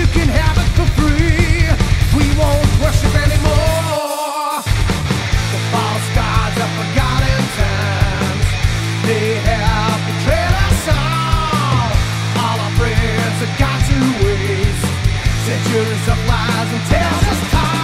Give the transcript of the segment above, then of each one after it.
you can have it for free. We won't worship anymore the false gods of forgotten times. They have betrayed us all. All our prayers have gone to waste. Centuries of lies and tales us taught.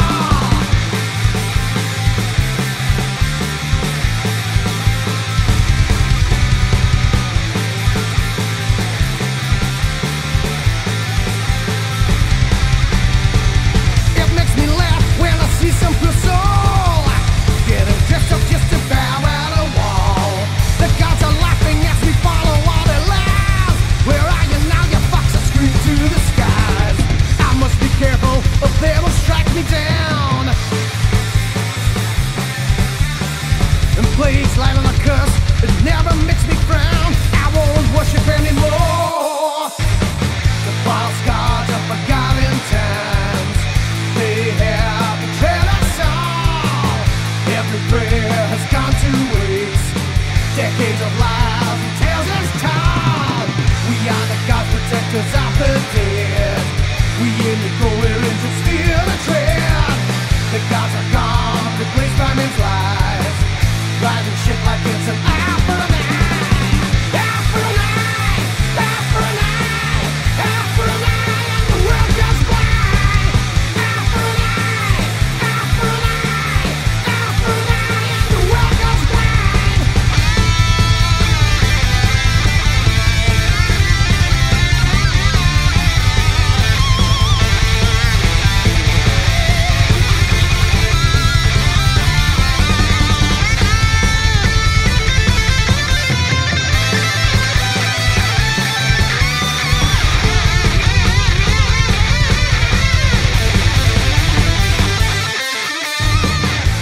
Some poor soul getting dressed up just to bow at a wall. The gods are laughing as we follow all their lies. Where are you now, you fucks that scream to the skies? I must be careful or they will strike me down. And plagues light on a curse, it never makes me frown. I won't worship anymore the false gods of forgotten times. They have betrayed us all. Every prayer has gone to waste. Decades of lies and tales as told. We are the God protectors of the dead. We indigo where angels fear the tread. The gods are gone, replaced by men's lies. Driving shit like it's an eye for an eye. Eye for an eye. Eye for an eye. Eye for an eye. And the world goes blind. Eye for an eye. Eye for an eye. Eye for an eye. And the world goes blind.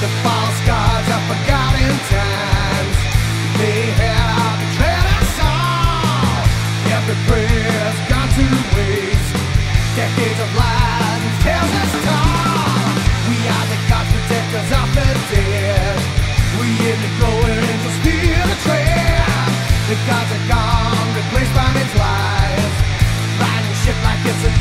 The false gods of forgotten times. They have betrayed us all. Every prayer's gone to waste. Decades of lies and tales as told. We are the God protectors of the dead. We indigo where angels fear the tread. The gods are gone, replaced by men's lies. Riding shit like it's an